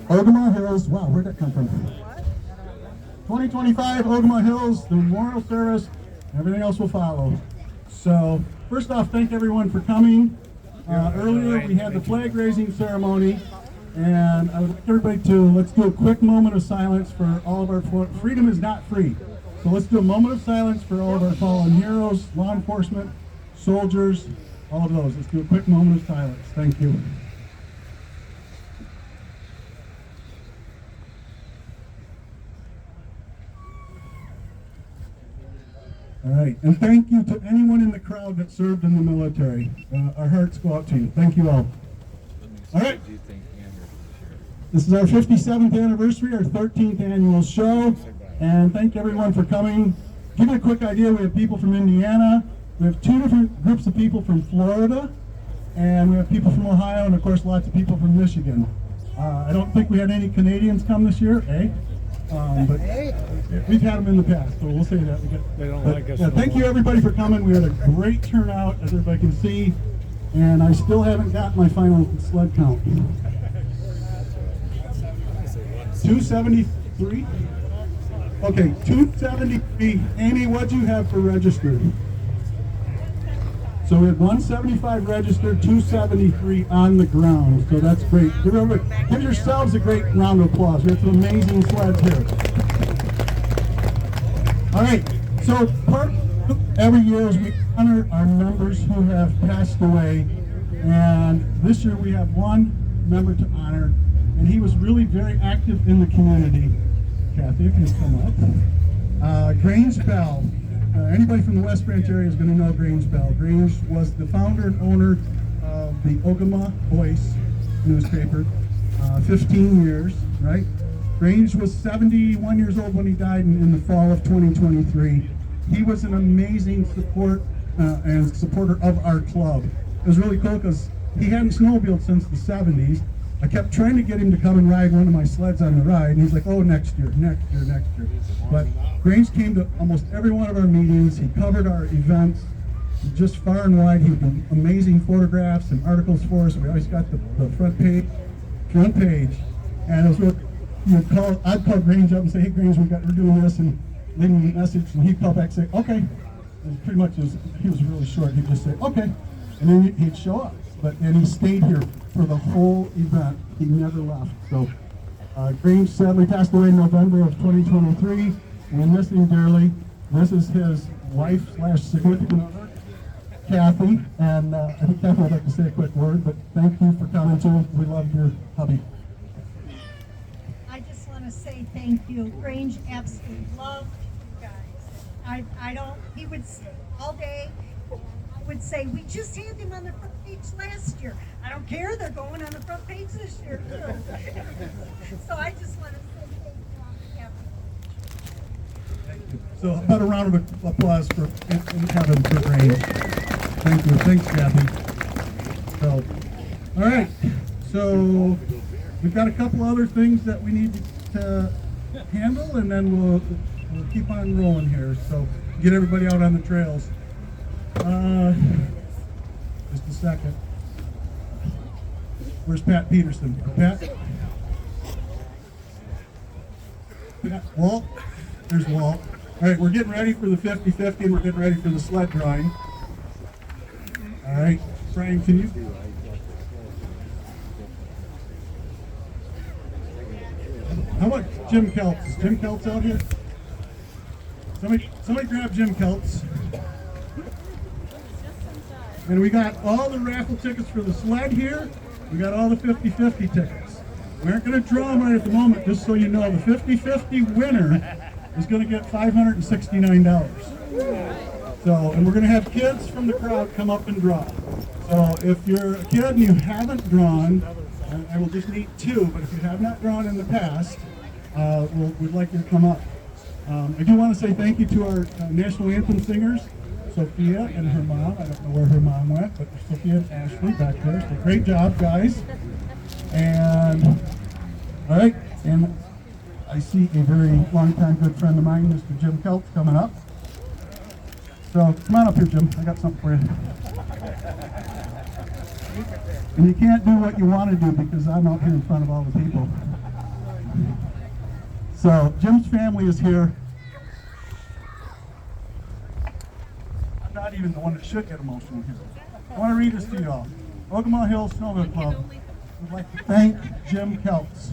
Ogemaw Hills, wow, where'd that come from? 2025 Ogemaw Hills, the memorial service, everything else will follow. So, first off, thank everyone for coming. Earlier we had the flag raising ceremony, and I would like everybody to, let's do a quick moment of silence for all of our, freedom is not free. So let's do a moment of silence for all of our fallen heroes, law enforcement, soldiers, all of those. Let's do a quick moment of silence. Thank you. All right, and thank you to anyone in the crowd that served in the military. Our hearts go out to you. Thank you all. All right. This is our 57th anniversary, our 13th annual show, and thank everyone for coming. Give you a quick idea, we have people from Indiana, we have two different groups of people from Florida, and we have people from Ohio, and of course lots of people from Michigan. I don't think we had any Canadians come this year, but we've had them in the past, so we'll say that. They don't like us. Yeah, thank you everybody for coming. We had a great turnout, as everybody can see, and I still haven't got my final sled count. 273? Okay, 273. Amy, what'd you have for registered? So we had 175 registered, 273 on the ground. So that's great. Give yourselves a great round of applause. We have some amazing sleds here. All right, so every year as we honor our members who have passed away, and this year we have one member to honor, and he was really very active in the community. Kathy, if you come up. Grange Bell. Anybody from the West Branch area is going to know Grange Bell. Grange was the founder and owner of the Ogemaw Voice newspaper, 15 years, right? Grange was 71 years old when he died in the fall of 2023. He was an amazing support and supporter of our club. It was really cool because he hadn't snowmobiled since the 70s. I kept trying to get him to come and ride one of my sleds on the ride, and he's like, oh, next year. But Grange came to almost every one of our meetings. He covered our events just far and wide. He would do amazing photographs and articles for us. We always got the front page. And it was really, I'd call Grange up and say, hey, Grange, we're doing this, and leave him a message, and he'd call back and say, okay. And pretty much, he was really short. He'd just say, okay. And then he'd show up. And he stayed here for the whole event. He never left. So Grange sadly passed away in November of 2023. We miss him dearly. This is his wife/significant other, Kathy. And I think Kathy would like to say a quick word, but thank you for coming too. We love your hubby. I just want to say thank you. Grange absolutely loved you guys. He would sit all day. Would say, we just had them on the front page last year. I don't care, they're going on the front page this year too. So I just want to say thank you. So about a round of applause for Kevin for Grange. Thank you. Thanks, Kathy. So, all right. So we've got a couple other things that we need to handle, and then we'll keep on rolling here. So get everybody out on the trails. Just a second. Where's Pat Peterson? Pat? Walt? There's Walt. All right, we're getting ready for the 50-50, and we're getting ready for the sled drawing. All right, Brian, can you? How about Jim Kelts? Is Jim Kelts out here? Somebody grab Jim Kelts. And we got all the raffle tickets for the sled here. We got all the 50-50 tickets. We aren't going to draw them right at the moment, just so you know. The 50-50 winner is going to get $569. So, and we're going to have kids from the crowd come up and draw. So if you're a kid and you haven't drawn, I will just need two, but if you have not drawn in the past, we'd like you to come up. I do want to say thank you to our national anthem singers, Sophia and her mom. I don't know where her mom went, but Sophia and Ashley back there. So great job, guys. And all right, and I see a very long-time good friend of mine, Mr. Jim Kelts, coming up. So come on up here, Jim. I got something for you. And you can't do what you want to do because I'm out here in front of all the people. So Jim's family is here. I'm not even the one that should get emotional here. I want to read this to you all. Ogemaw Hills Snowmobile Club would like to thank Jim Keltz.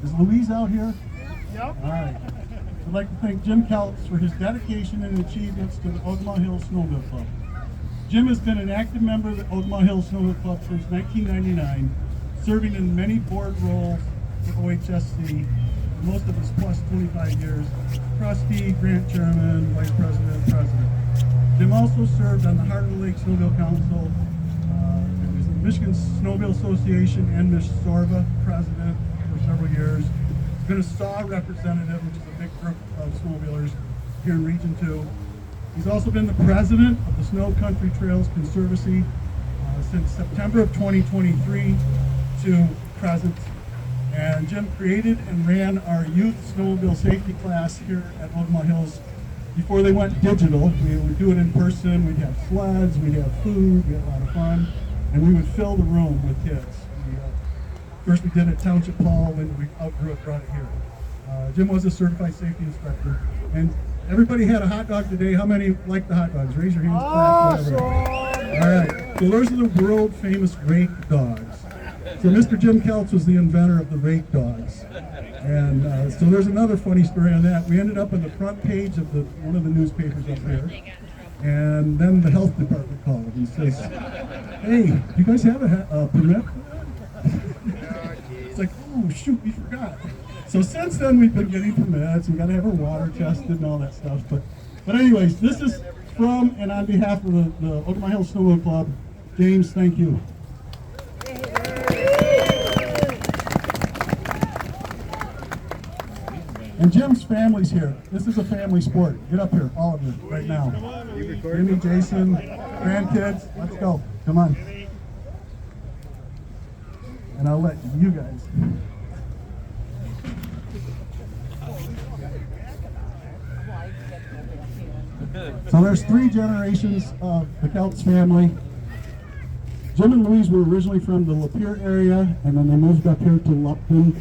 Is Louise out here? Yep. All right. I'd like to thank Jim Keltz for his dedication and achievements to the Ogemaw Hills Snowmobile Club. Jim has been an active member of the Ogemaw Hills Snowmobile Club since 1999, serving in many board roles for OHSC, most of his plus 25 years, trustee, grant chairman, vice president, president. Jim also served on the Heart of the Lake Snowmobile Council, he was the Michigan Snowmobile Association and Miss Sorba president for several years. He's been a SAW representative, which is a big group of snowmobilers here in Region 2. He's also been the president of the Snow Country Trails Conservancy since September of 2023 to present. And Jim created and ran our youth snowmobile safety class here at Ogemaw Hills. Before they went digital, we would do it in person. We'd have sleds, we'd have food, we had a lot of fun, and we would fill the room with kids. First we did it at Township Hall, then we outgrew it, brought it here. Jim was a certified safety instructor, and everybody had a hot dog today. How many like the hot dogs? Raise your hands. Awesome. All right, so those are the world famous rake dogs. So Mr. Jim Keltz was the inventor of the rake dogs. And so there's another funny story on that. We ended up on the front page of one of the newspapers up here. And then the health department called and says, "Hey, do you guys have a permit?" It's like, oh shoot, we forgot. So since then we've been getting permits. We got to have our water tested and all that stuff. But anyways, this is from and on behalf of the Ogemaw Hills Snowmobile Club. James, thank you. And Jim's family's here. This is a family sport. Get up here, all of you, right now. Jimmy, Jason, grandkids, let's go. Come on. And I'll let you guys. So there's 3 generations of the Keltz family. Jim and Louise were originally from the Lapeer area, and then they moved up here to Lupton,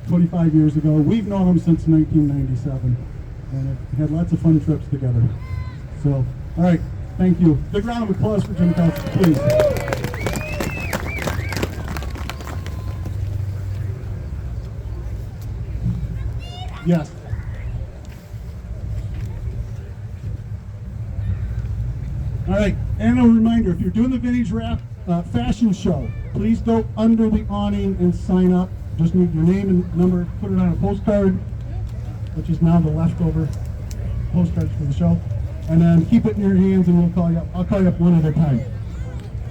25 years ago. We've known them since 1997, and have had lots of fun trips together. So, all right, thank you. Big round of applause for Jim Keltz, please. Yes. All right, and a reminder, if you're doing the Vintage Wrap fashion show, please go under the awning and sign up. Just need your name and number, put it on a postcard, which is now the leftover postcards for the show. And then keep it in your hands and we'll call you up. I'll call you up one at a time.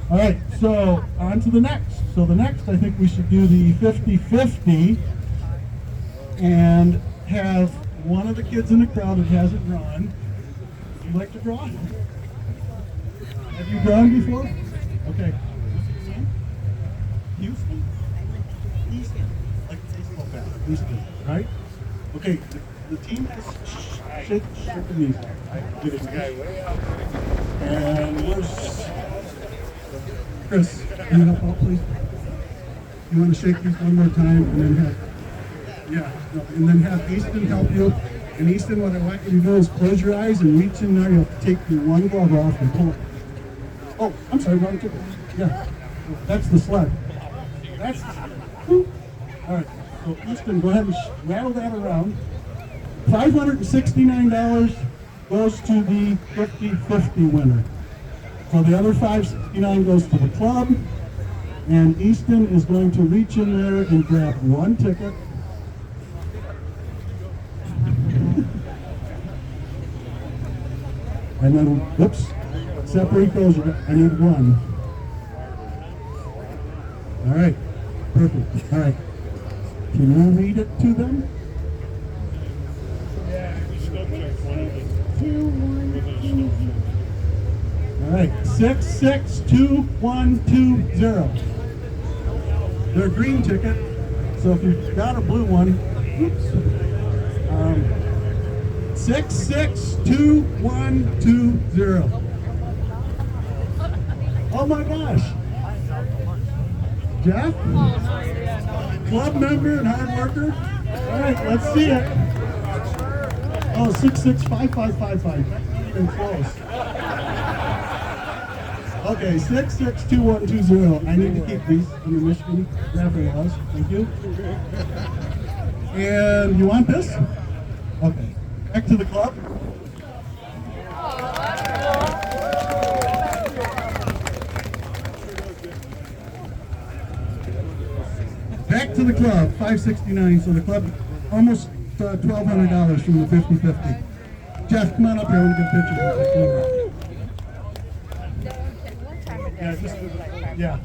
All right, so on to the next. So the next, I think we should do the 50-50 and have one of the kids in the crowd that hasn't drawn. Would you like to draw? Have you drawn before? Okay. Houston? Easton. Like baseball bat. Easton, right? Okay, the team has shake the knees. Get it. And where's Chris? Can you help out, please? You want to shake these one more time and then have Easton help you. And Easton, what I want you to do is close your eyes and reach in there. You'll take your one glove off and pull it. Oh, I'm sorry, wrong ticket. Yeah, that's the sled. That's all right. So Easton, go ahead and rattle that around. $569 goes to the 50-50 winner. So the other $569 goes to the club, and Easton is going to reach in there and grab one ticket. And then, whoops, separate those. I need one. All right, perfect. All right, can you read it to them? 2, 1, 2. All right, 662120. They're a green ticket, so if you've got a blue one, oops. 662120. Oh my gosh. Jeff? club member and hard worker. All right, let's see it. Oh, 665555. Not even close. Okay, 662120. I need to keep these in the Michigan raffle laws. Thank you. And you want this? Okay. Back to the club. Back to the club, 569. So the club almost $1,200 from the 50-50. Jeff, come on up here. I want to get a picture. Yeah, just, yeah.